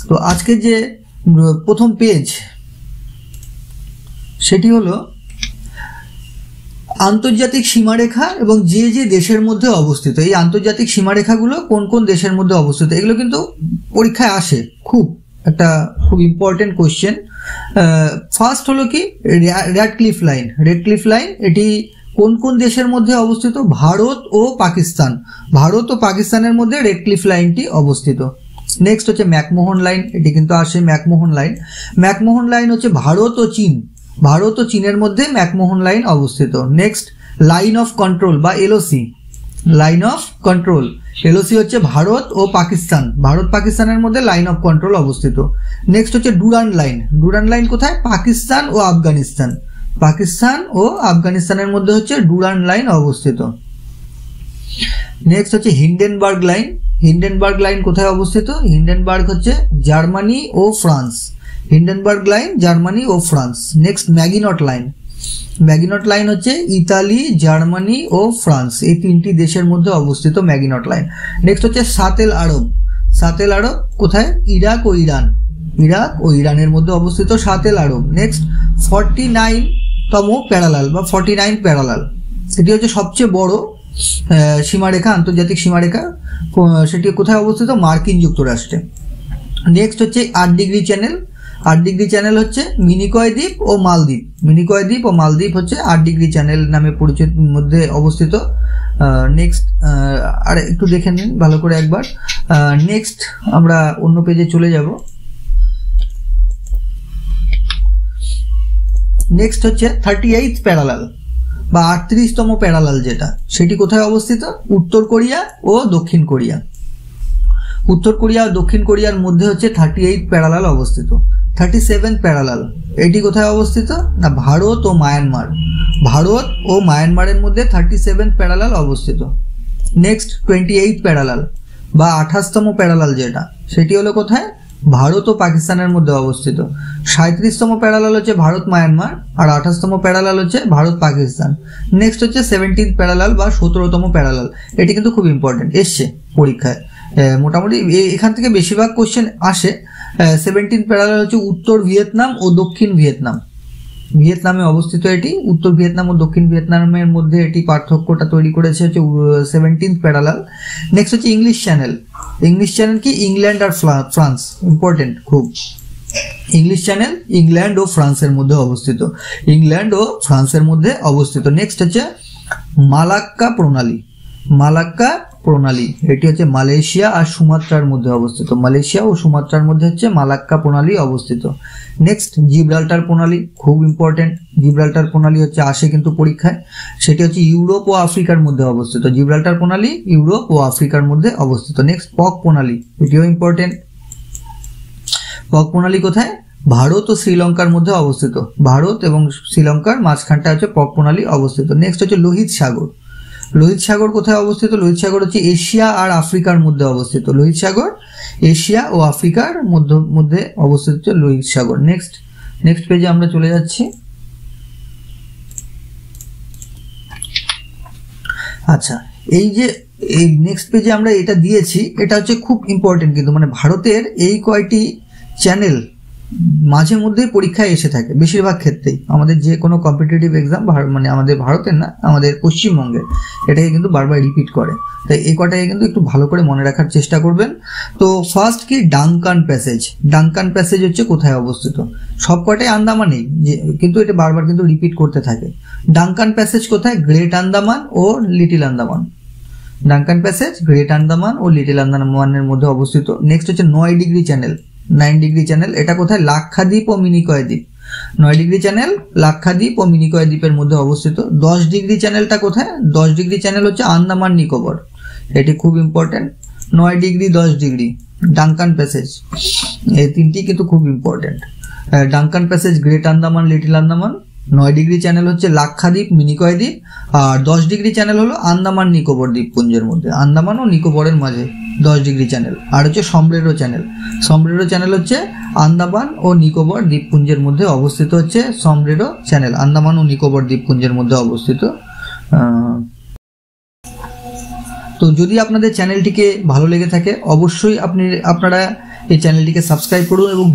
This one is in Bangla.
তো আজকে যে প্রথম পেজ সেটি হলো আন্তর্জাতিক সীমারেখা এবং যে যে দেশের মধ্যে অবস্থিত। এই আন্তর্জাতিক সীমারেখাগুলো কোন কোন দেশের মধ্যে অবস্থিত, এগুলো কিন্তু পরীক্ষায় আসে, খুব ইম্পর্টেন্ট কোশ্চেন। ফার্স্ট হলো কি রেডক্লিফ লাইন। রেডক্লিফ লাইন এটি কোন কোন দেশের মধ্যে অবস্থিত? ভারত ও পাকিস্তান। ভারত ও পাকিস্তানের মধ্যে রেডক্লিফ লাইনটি অবস্থিত। নেক্সট হচ্ছে ম্যাকমোহন লাইন, এটি কিন্তু আসে ম্যাকমোহন লাইন। ম্যাকমোহন লাইন হচ্ছে ভারত ও চীন, ভারত ও চীনের মধ্যে ম্যাকমোহন লাইন অবস্থিত। নেক্সট লাইন অফ কন্ট্রোল বা LOC. Line of control, LOC হচ্ছে ভারত ও পাকিস্তান, ভারত পাকিস্তানের মধ্যে লাইন অফ কন্ট্রোল অবস্থিত। নেক্সট হচ্ছে ডুরান্ড লাইন। ডুরান্ড লাইন কোথায়? পাকিস্তান ও আফগানিস্তান, পাকিস্তান ও আফগানিস্তানের মধ্যে হচ্ছে ডুরান্ড লাইন অবস্থিত। নেক্সট হচ্ছে হিন্ডেনবার্গ লাইন। হিন্ডেনবার্গ লাইন কোথায় অবস্থিত? হিন্ডেনবার্গ হচ্ছে জার্মানি ও ফ্রান্স। হিন্ডেনবার্গ লাইন জার্মানি ও France. Next Maginot line. Maginot line হচ্ছে ইতালি, জার্মানি ও ফ্রান্স, এই তিনটি দেশের মধ্যে অবস্থিত ম্যাগিনট লাইন। নেক্সট হচ্ছে সাতেল আরব। সাতেল আরব কোথায়? ইরাক ও ইরান, ইরাক ও ইরানের মধ্যে অবস্থিত সাতেল আরব। নেক্সট 49তম প্যারালাল বা 49 প্যারালাল, এটি হচ্ছে সবচেয়ে বড় সীমারেখা, আন্তর্জাতিক সীমারেখা। সেটি কোথায় অবস্থিত? মার্কিন যুক্তরাষ্ট্রে। নেক্সট হচ্ছে 8 ডিগ্রি চ্যানেল। 8 ডিগ্রি চ্যানেল হচ্ছে মিনিকয় দ্বীপ ও মালদ্বীপ। মিনিকয় দ্বীপ ও মালদ্বীপ হচ্ছে 8 ডিগ্রি চ্যানেল নামে পরিচিত মধ্যে অবস্থিত। নেক্সট আর একটু দেখে নিন ভালো করে একবার। নেক্সট আমরা অন্য পেজে চলে যাব। নেক্সট হচ্ছে 38th প্যারালাল বা 38তম প্যারালাল, যেটা সেটি কোথায় অবস্থিত? উত্তর কোরিয়া ও দক্ষিণ কোরিয়া। উত্তর কোরিয়া ও দক্ষিণ কোরিয়ার মধ্যে হচ্ছে 38th প্যারালাল অবস্থিত। 37th প্যারালাল এটি কোথায় অবস্থিত? না ভারত ও মায়ানমার। ভারত ও মায়ানমারের মধ্যে 37th প্যারালাল অবস্থিত। নেক্সট 28th প্যারালাল বা 28তম প্যারালাল, যেটা সেটি হলো কোথায়? ভারত ও পাকিস্তানের মধ্যে অবস্থিত। 37তম প্যারালাল হচ্ছে ভারত মায়ানমার, আর 28তম প্যারালাল হচ্ছে ভারত পাকিস্তান। নেক্সট হচ্ছে 17th প্যারালাল বা 17তম প্যারালাল, এটি কিন্তু খুব ইম্পর্টেন্ট, এসছে পরীক্ষায় মোটামুটি এখান থেকে বেশিরভাগ কোশ্চেন আসে। 17th প্যারালাল হচ্ছে উত্তর ভিয়েতনাম ও দক্ষিণ ভিয়েতনাম। ভিয়েতনামে অবস্থিত এটি। উত্তর ভিয়েতনাম ও দক্ষিণ ভিয়েতনামের মধ্যে এটি পার্থক্যটা তৈরি করেছে হচ্ছে 17th প্যারালাল। নেক্সট হচ্ছে ইংলিশ চ্যানেল। ইংলিশ চ্যানেল কি? ইংল্যান্ড আর ফ্রান্স, ইম্পর্টেন্ট খুব। ইংলিশ চ্যানেল ইংল্যান্ড ও ফ্রান্সের মধ্যে অবস্থিত, ইংল্যান্ড ও ফ্রান্সের মধ্যে অবস্থিত। নেক্সট হচ্ছে মালাক্কা প্রণালী। মালাক্কা প্রণালী এটি হচ্ছে মালয়েশিয়া আর সুমাত্রার মধ্যে অবস্থিত। মালয়েশিয়া ও সুমাত্রার মধ্যে হচ্ছে মালাক্কা প্রণালী অবস্থিত। নেক্সট জিব্রাল্টার প্রণালী, খুব ইম্পর্টেন্ট। জিব্রাল্টার প্রণালী হচ্ছে আসে কিন্তু পরীক্ষায়, সেটি হচ্ছে ইউরোপ ও আফ্রিকার মধ্যে অবস্থিত। জিব্রাল্টার প্রণালী ইউরোপ ও আফ্রিকার মধ্যে অবস্থিত। নেক্সট পক প্রণালী, এটিও ইম্পর্টেন্ট। পক প্রণালী কোথায়? ভারত ও শ্রীলঙ্কার মধ্যে অবস্থিত। ভারত এবং শ্রীলঙ্কার মাঝখানটা হচ্ছে পক প্রণালী অবস্থিত। নেক্সট হচ্ছে লোহিত সাগর। লোহিত সাগর কোথায় অবস্থিত? লোহিত সাগর হচ্ছে এশিয়া আর আফ্রিকার মধ্যে অবস্থিত। লোহিত সাগর এশিয়া ও আফ্রিকার মধ্যে অবস্থিত হচ্ছে লোহিত সাগর। নেক্সট পেজে আমরা চলে যাচ্ছি। আচ্ছা, এই যে এই নেক্সট পেজে আমরা এটা দিয়েছি, এটা হচ্ছে খুব ইম্পর্টেন্ট কিন্তু, মানে ভারতের এই কয়টি চ্যানেল মাঝে মধ্যে পরীক্ষায় এসে থাকে, বেশিরভাগ ক্ষেত্রেই আমাদের যে কোনো কম্পিটিটিভ এক্সাম, মানে আমাদের ভারতের না, আমাদের পশ্চিমবঙ্গের, এটাকে কিন্তু বারবার রিপিট করে। তাই এই কটাকে কিন্তু একটু ভালো করে মনে রাখার চেষ্টা করবেন। তো ফার্স্ট কি? Duncan passage. ডাঙ্কান প্যাসেজ হচ্ছে কোথায় অবস্থিত? সব কটাই আন্দামানেই, কিন্তু এটা বারবার কিন্তু রিপিট করতে থাকে। ডাঙ্কান প্যাসেজ কোথায়? গ্রেট আন্দামান ও Little Andaman. Duncan Passage Great Andaman ও লিটিল আন্দামানের মধ্যে অবস্থিত। নেক্সট হচ্ছে 9 ডিগ্রি চ্যানেল। 9 ডিগ্রি চ্যানেল এটা কোথায়? লাক্ষাদ্বীপ ও মিনিকয় দ্বীপ। 9 ডিগ্রি চ্যানেল লাক্ষাদ্বীপ ও মিনিকয় দ্বীপের মধ্যে অবস্থিত। 10 ডিগ্রি চ্যানেলটা কোথায়? 10 ডিগ্রি চ্যানেল হচ্ছে আন্দামান নিকোবর, এটি খুব important. 9 degree 10 degree Duncan passage, এই তিনটি কিন্তু খুব important. Duncan Passage Great Andaman, little Andaman. 9 degree channel হচ্ছে লাক্ষাদ্বীপ, মিনিকয় দ্বীপ। আর 10 ডিগ্রি চ্যানেল হলো আন্দামান নিকোবর দ্বীপপুঞ্জের মধ্যে, আন্দামান ও নিকোবরের মাঝে 10 ডিগ্রি চ্যানেল। আর হচ্ছে সমব্রেরো চ্যানেল। সমব্রেরো চ্যানেল হচ্ছে আন্দামান ও নিকোবর দ্বীপপুঞ্জের মধ্যে অবস্থিত হচ্ছে সমব্রেরো চ্যানেল, আন্দামান ও নিকোবর দ্বীপপুঞ্জের মধ্যে অবস্থিত। তো যদি আপনাদের চ্যানেলটিকে ভালো লেগে থাকে, অবশ্যই আপনারা এই চ্যানেলটিকে সাবস্ক্রাইব করুন এবং